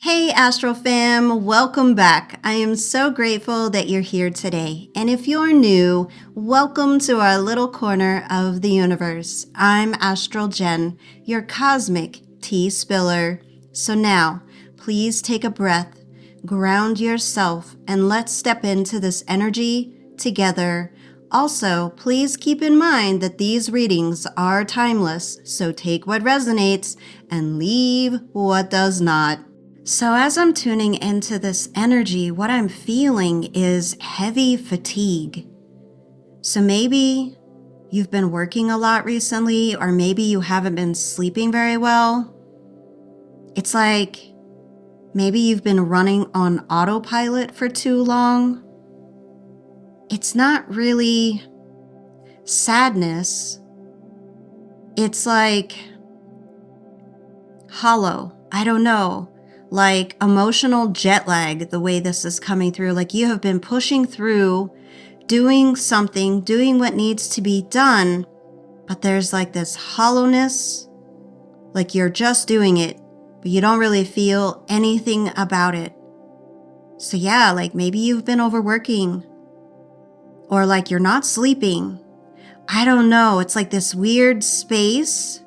Hey Astral Fam, welcome back. I am so grateful that you're here today. And if you're new, welcome to our little corner of the universe. I'm Astral Jen, your cosmic tea spiller. So now, please take a breath, ground yourself, and let's step into this energy together. Also, please keep in mind that these readings are timeless, so take what resonates and leave what does not. So as I'm tuning into this energy, what I'm feeling is heavy fatigue. So maybe you've been working a lot recently, or maybe you haven't been sleeping very well. It's like maybe you've been running on autopilot for too long. It's not really sadness. It's like hollow. I don't know. Like emotional jet lag, the way this is coming through. Like you have been pushing through, doing something, doing what needs to be done, but there's like this hollowness, like you're just doing it, but you don't really feel anything about it. So yeah, like maybe you've been overworking, or like you're not sleeping. I don't know. It's like this weird space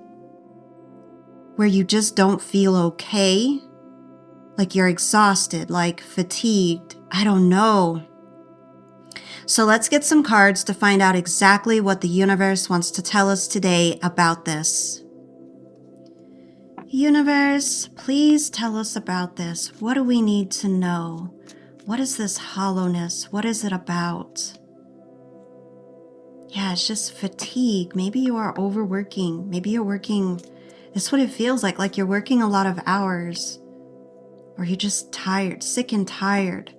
where you just don't feel okay. Like you're exhausted, like fatigued. I don't know. So let's get some cards to find out exactly what the universe wants to tell us today about this. Universe, please tell us about this. What do we need to know? What is this hollowness? What is it about? Yeah, it's just fatigue. Maybe you are overworking. Maybe you're working. That's what it feels like you're working a lot of hours. Or you're just tired, sick and tired.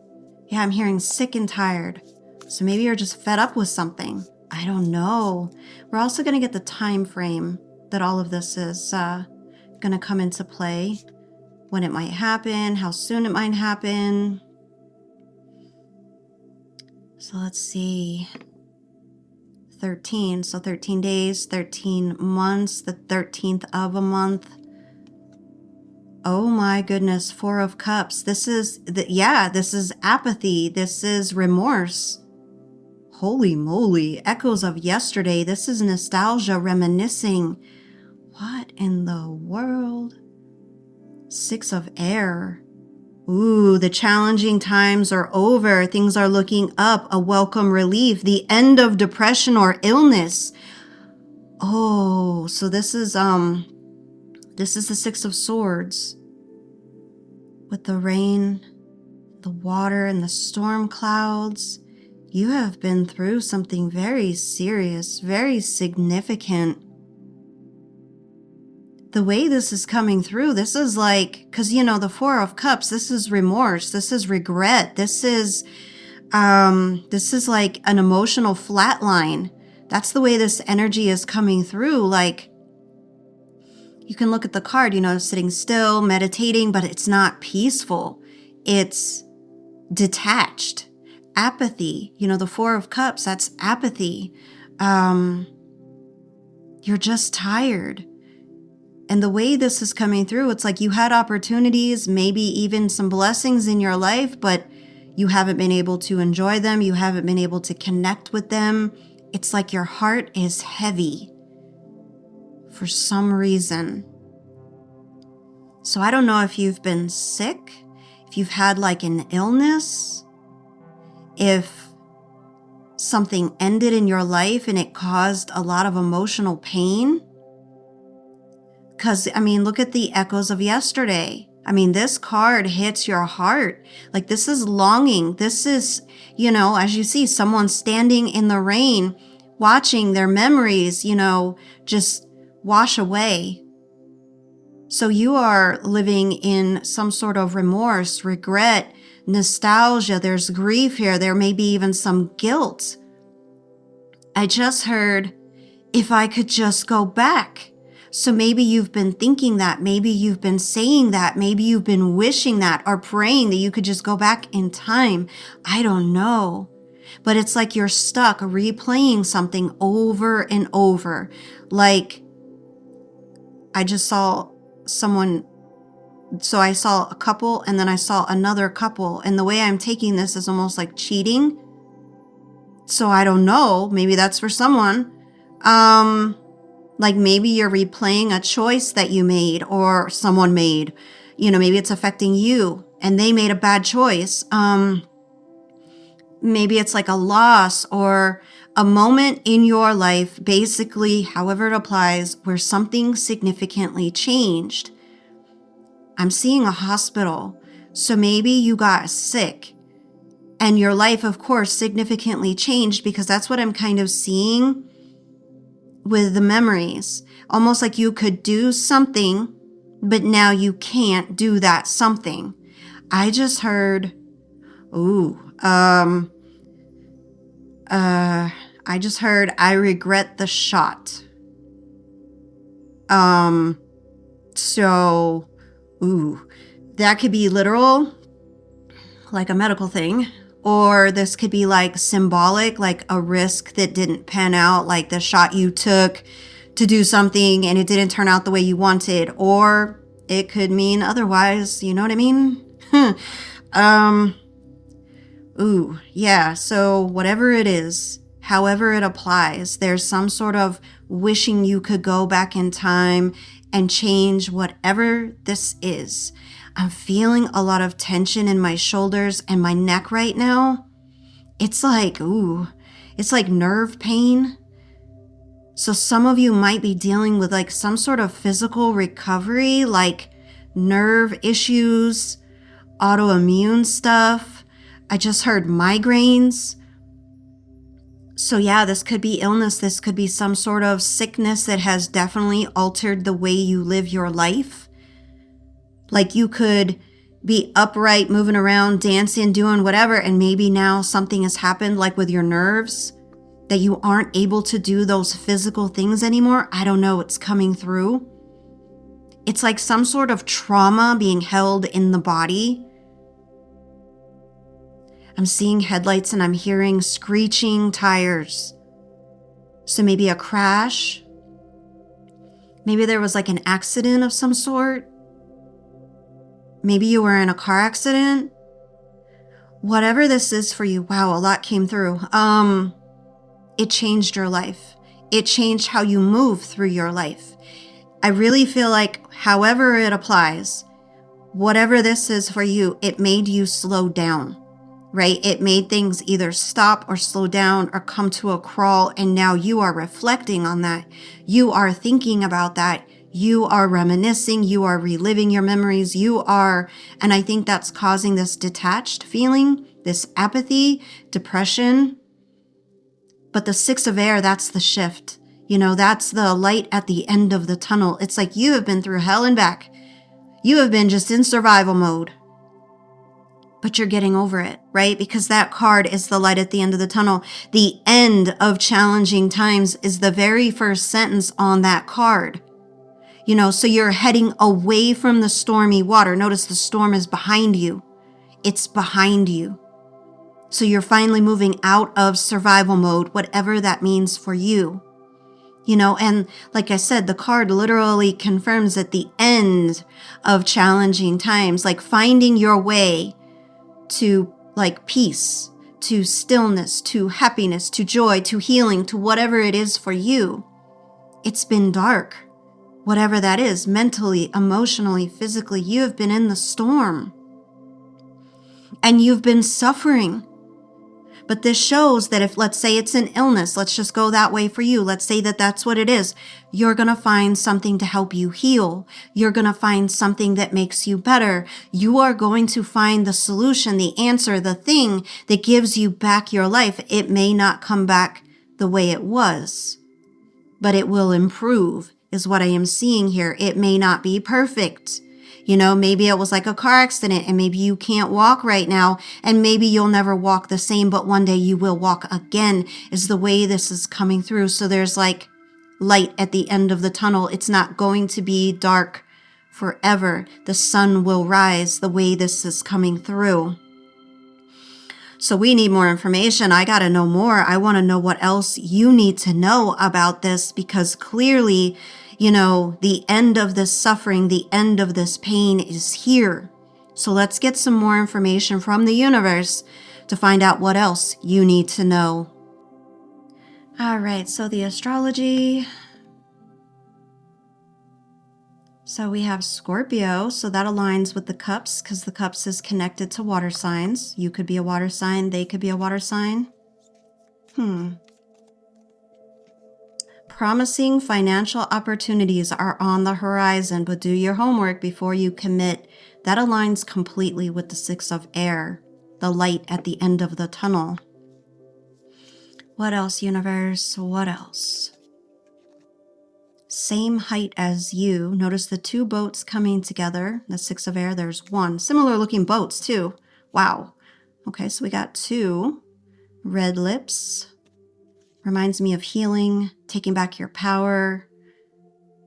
Yeah, I'm hearing sick and tired. So maybe you're just fed up with something. I don't know. We're also going to get the time frame that all of this is going to come into play. When it might happen, how soon it might happen. So let's see. 13. So 13 days, 13 months, the 13th of a month. Oh my goodness, Four of Cups. This is apathy. This is remorse. Holy moly, echoes of yesterday. This is nostalgia, reminiscing. What in the world? Six of Air. Ooh, the challenging times are over. Things are looking up. A welcome relief. The end of depression or illness. Oh, so this is the Six of Swords. With the rain, the water, and the storm clouds, you have been through something very serious, very significant. The way this is coming through, this is like, because the Four of Cups, this is remorse, this is regret, this is like an emotional flatline. That's the way this energy is coming through. Like, you can look at the card, sitting still, meditating, but it's not peaceful. It's detached. Apathy. The Four of Cups, that's apathy. You're just tired. And the way this is coming through, it's like you had opportunities, maybe even some blessings in your life, but you haven't been able to enjoy them. You haven't been able to connect with them. It's like your heart is heavy. For some reason. So I don't know if you've been sick, if you've had like an illness, if something ended in your life and it caused a lot of emotional pain. Because, look at the echoes of yesterday. This card hits your heart. Like this is longing. This is, as you see, someone standing in the rain, watching their memories, just wash away. So you are living in some sort of remorse, regret, nostalgia. There's grief here. There may be even some guilt. I just heard, if I could just go back. So maybe you've been thinking that. Maybe you've been saying that. Maybe you've been wishing that or praying that you could just go back in time. I don't know. But it's like you're stuck replaying something over and over. Like, I just saw someone So I saw a couple and then I saw another couple. And the way I'm taking this is almost like cheating. So I don't know. Maybe that's for someone. Like maybe you're replaying a choice that you made or someone made. Maybe it's affecting you and they made a bad choice. Maybe it's like a loss or a moment in your life, basically, however it applies, where something significantly changed. I'm seeing a hospital. So maybe you got sick and your life, of course, significantly changed, because that's what I'm kind of seeing with the memories. Almost like you could do something, but now you can't do that something. I just heard, I regret the shot. That could be literal, like a medical thing, or this could be like symbolic, like a risk that didn't pan out, like the shot you took to do something and it didn't turn out the way you wanted, or it could mean otherwise, you know what I mean? So whatever it is, however it applies, there's some sort of wishing you could go back in time and change whatever this is. I'm feeling a lot of tension in my shoulders and my neck right now. It's like nerve pain. So some of you might be dealing with like some sort of physical recovery, like nerve issues, autoimmune stuff. I just heard migraines. So yeah, this could be illness. This could be some sort of sickness that has definitely altered the way you live your life. Like you could be upright, moving around, dancing, doing whatever, and maybe now something has happened, like with your nerves, that you aren't able to do those physical things anymore. I don't know, it's coming through. It's like some sort of trauma being held in the body. I'm seeing headlights and I'm hearing screeching tires. So maybe a crash. Maybe there was like an accident of some sort. Maybe you were in a car accident. Whatever this is for you, wow, a lot came through. It changed your life. It changed how you move through your life. I really feel like however it applies, whatever this is for you, it made you slow down, right? It made things either stop or slow down or come to a crawl. And now you are reflecting on that. You are thinking about that. You are reminiscing. You are reliving your memories. And I think that's causing this detached feeling, this apathy, depression. But the 6 of air, that's the shift. That's the light at the end of the tunnel. It's like you have been through hell and back. You have been just in survival mode. But you're getting over it, right? Because that card is the light at the end of the tunnel. The end of challenging times is the very first sentence on that card. So you're heading away from the stormy water. Notice the storm is behind you. It's behind you. So you're finally moving out of survival mode, whatever that means for you. And like I said, the card literally confirms at the end of challenging times, like finding your way to like peace, to stillness, to happiness, to joy, to healing, to whatever it is for you. It's been dark, whatever that is, mentally, emotionally, physically. You have been in the storm and you've been suffering. But this shows that if, let's say it's an illness, let's just go that way for you. Let's say that that's what it is. You're going to find something to help you heal. You're going to find something that makes you better. You are going to find the solution, the answer, the thing that gives you back your life. It may not come back the way it was, but it will improve, is what I am seeing here. It may not be perfect. Maybe it was like a car accident and maybe you can't walk right now and maybe you'll never walk the same, but one day you will walk again, is the way this is coming through. So there's like light at the end of the tunnel. It's not going to be dark forever. The sun will rise the way this is coming through. So we need more information. I got to know more. I want to know what else you need to know about this, because clearly, the end of this suffering, the end of this pain is here. So let's get some more information from the universe to find out what else you need to know. All right, so the astrology. So we have Scorpio, so that aligns with the cups because the cups is connected to water signs. You could be a water sign, they could be a water sign. Promising financial opportunities are on the horizon, but do your homework before you commit. That aligns completely with the Six of Air, the light at the end of the tunnel. What else, universe? What else? Same height as you. Notice the two boats coming together. The Six of Air, there's one. Similar looking boats too. Wow. Okay, so we got two. Red lips. Reminds me of healing, taking back your power,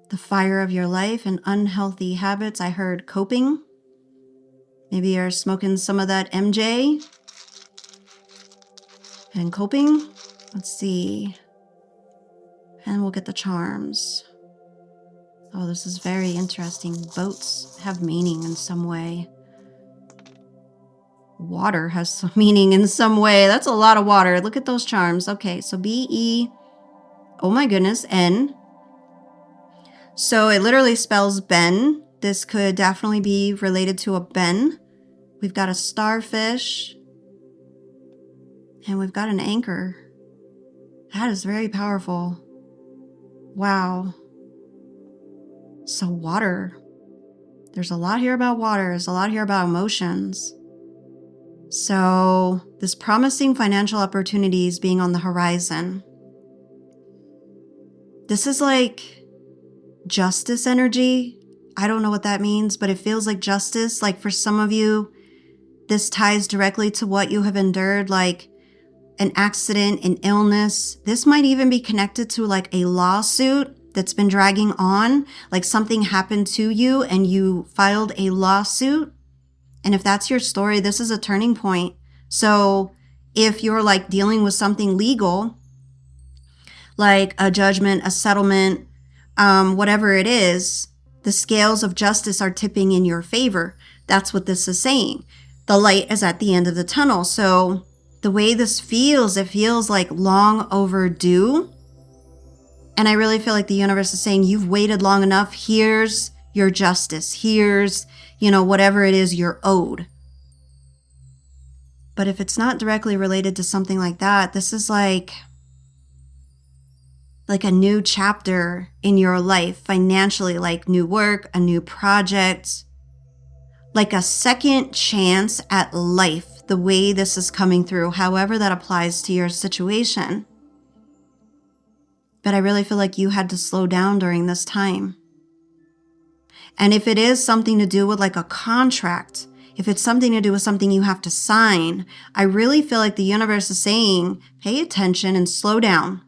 the fire of your life, and unhealthy habits. I heard coping. Maybe you're smoking some of that MJ. And coping. Let's see. And we'll get the charms. Oh, this is very interesting. Boats have meaning in some way. Water has some meaning in some way. That's a lot of water. Look at those charms. Okay, so B-E, oh my goodness, N. So it literally spells Ben. This could definitely be related to a Ben. We've got a starfish. And we've got an anchor. That is very powerful. Wow. So water. There's a lot here about water. There's a lot here about emotions. So this promising financial opportunities being on the horizon. This is like justice energy. I don't know what that means, but it feels like justice. Like for some of you, this ties directly to what you have endured, like an accident, an illness. This might even be connected to like a lawsuit that's been dragging on, like something happened to you and you filed a lawsuit. And if that's your story, this is a turning point. So if you're like dealing with something legal, like a judgment, a settlement, whatever it is, the scales of justice are tipping in your favor. That's what this is saying. The light is at the end of the tunnel. So the way this feels, it feels like long overdue. And I really feel like the universe is saying, you've waited long enough. Here's your justice. Here's, whatever it is you're owed. But if it's not directly related to something like that, this is like a new chapter in your life financially, like new work, a new project, like a second chance at life, the way this is coming through, however that applies to your situation. But I really feel like you had to slow down during this time. And if it is something to do with like a contract, if it's something to do with something you have to sign, I really feel like the universe is saying, pay attention and slow down.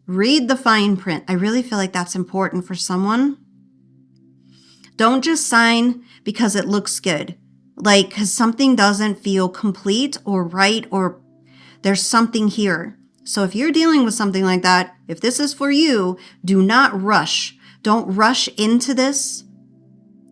Read the fine print. I really feel like that's important for someone. Don't just sign because it looks good. Like, because something doesn't feel complete or right, or there's something here. So if you're dealing with something like that, if this is for you, do not rush. Don't rush into this.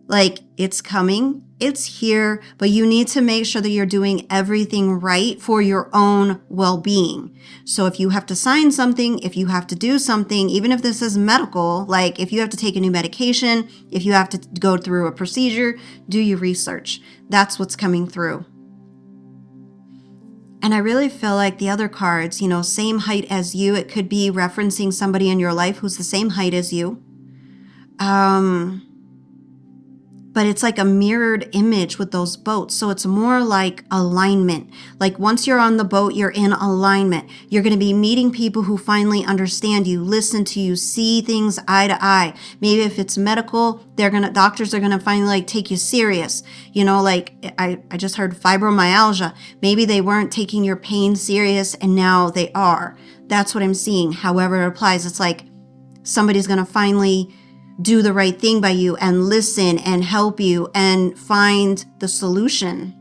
Like, it's coming, it's here, but you need to make sure that you're doing everything right for your own well-being. So if you have to sign something, if you have to do something, even if this is medical, like if you have to take a new medication, if you have to go through a procedure, do your research. That's what's coming through. And I really feel like the other cards, same height as you, it could be referencing somebody in your life who's the same height as you. But it's like a mirrored image with those boats. So it's more like alignment. Like once you're on the boat, you're in alignment. You're going to be meeting people who finally understand you, listen to you, see things eye to eye. Maybe if it's medical, doctors are going to finally like take you serious. Like I just heard fibromyalgia. Maybe they weren't taking your pain serious and now they are. That's what I'm seeing. However it applies, it's like somebody's going to finally do the right thing by you and listen and help you and find the solution.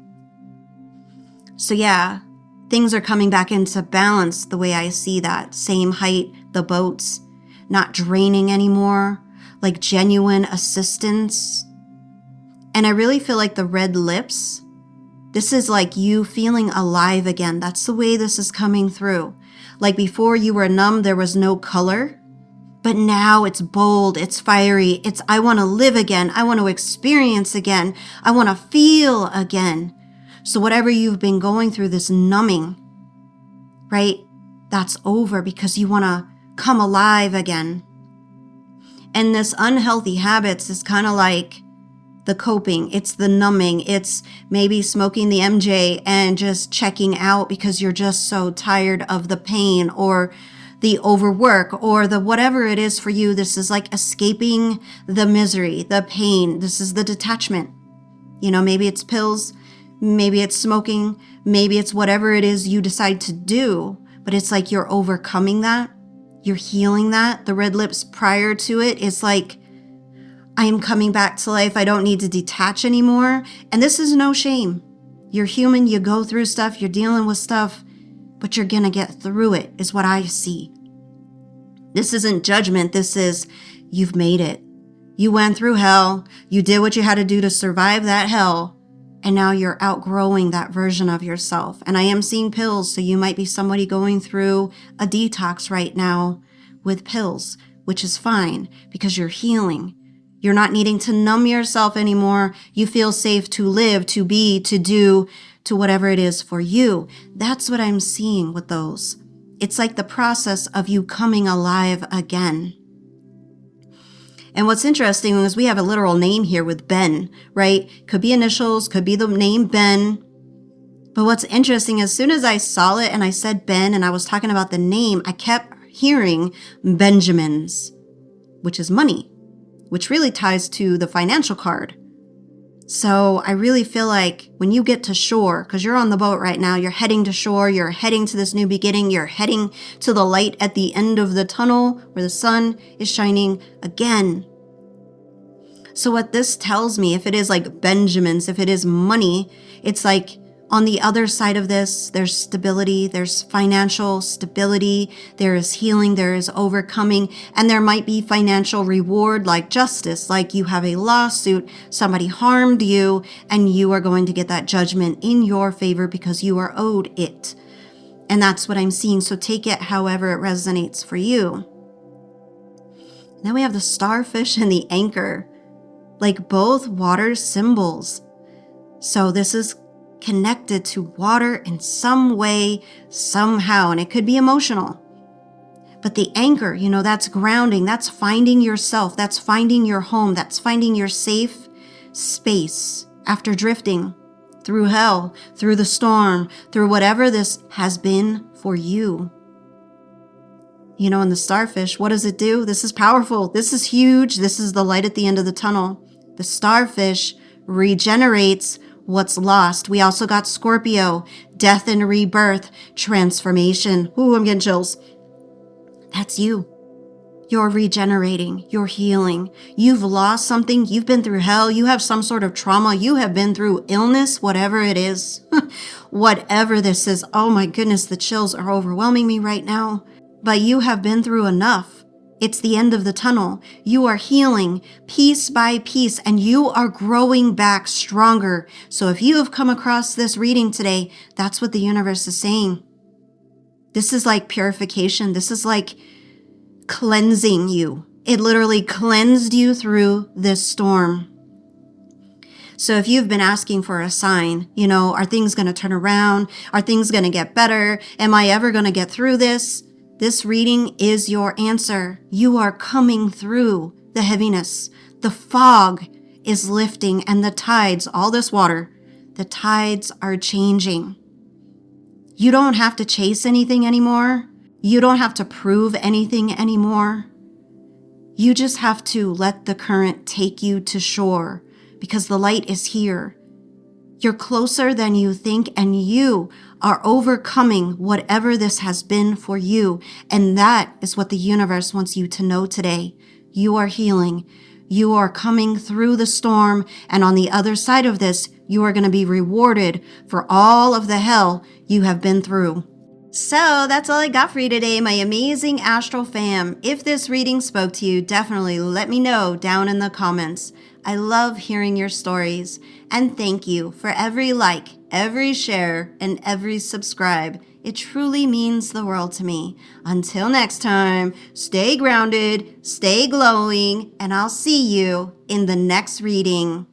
So yeah, things are coming back into balance the way I see that. Same height, the boats, not draining anymore. like genuine assistance. And I really feel like the red lips, this is like you feeling alive again. That's the way this is coming through. Like before you were numb, there was no color, but now it's bold, it's fiery, it's I want to live again, I want to experience again, I want to feel again. So whatever you've been going through, this numbing, right? That's over because you want to come alive again. And this unhealthy habits is kind of like the coping, it's the numbing, it's maybe smoking the MJ and just checking out because you're just so tired of the pain or the overwork or the whatever it is for you. This is like escaping the misery, the pain. This is the detachment. You know, maybe it's pills, maybe it's smoking, maybe it's whatever it is you decide to do, but it's like you're overcoming that. You're healing that. The red lips prior to it is like, I am coming back to life. I don't need to detach anymore. And this is no shame. You're human. You go through stuff. You're dealing with stuff, but you're going to get through it is what I see. This isn't judgment. This is you've made it. You went through hell. You did what you had to do to survive that hell. And now you're outgrowing that version of yourself. And I am seeing pills. So you might be somebody going through a detox right now with pills, which is fine because you're healing. You're not needing to numb yourself anymore. You feel safe to live, to be, to do, to whatever it is for you. That's what I'm seeing with those. It's like the process of you coming alive again. And what's interesting is we have a literal name here with Ben, right? Could be initials, could be the name Ben. But what's interesting, as soon as I saw it and I said Ben and I was talking about the name, I kept hearing Benjamins, which is money, which really ties to the financial card. So I really feel like when you get to shore, because you're on the boat right now, you're heading to shore, you're heading to this new beginning, you're heading to the light at the end of the tunnel where the sun is shining again. So what this tells me, if it is like Benjamins, if it is money, it's like on the other side of this, there's stability, there's financial stability, there is healing, there is overcoming, and there might be financial reward like justice, like you have a lawsuit, somebody harmed you, and you are going to get that judgment in your favor because you are owed it. And that's what I'm seeing. So take it however it resonates for you. Then we have the starfish and the anchor, like both water symbols. So this is connected to water in some way, somehow, and it could be emotional. But the anchor, you know, that's grounding, that's finding yourself, that's finding your home, that's finding your safe space after drifting through hell, through the storm, through whatever this has been for you. You know, and the starfish, what does it do? This is powerful. This is huge. This is the light at the end of the tunnel. The starfish regenerates what's lost. We also got Scorpio, death and rebirth, transformation. Ooh, I'm getting chills. That's you. You're regenerating. You're healing. You've lost something. You've been through hell. You have some sort of trauma. You have been through illness, whatever it is. Whatever this is. Oh my goodness, the chills are overwhelming me right now. But you have been through enough. It's the end of the tunnel. You are healing piece by piece and you are growing back stronger. So if you have come across this reading today, that's what the universe is saying. This is like purification. This is like cleansing you. It literally cleansed you through this storm. So if you've been asking for a sign, you know, are things going to turn around? Are things going to get better? Am I ever going to get through this? This reading is your answer. You are coming through the heaviness. The fog is lifting and the tides, all this water, the tides are changing. You don't have to chase anything anymore. You don't have to prove anything anymore. You just have to let the current take you to shore because the light is here. You're closer than you think and you are overcoming whatever this has been for you. And that is what the universe wants you to know today. You are healing. You are coming through the storm. And on the other side of this, you are going to be rewarded for all of the hell you have been through. So that's all I got for you today, my amazing Astral Fam. If this reading spoke to you, definitely let me know down in the comments. I love hearing your stories. And thank you for every like, every share, and every subscribe. It truly means the world to me. Until next time, stay grounded, stay glowing, and I'll see you in the next reading.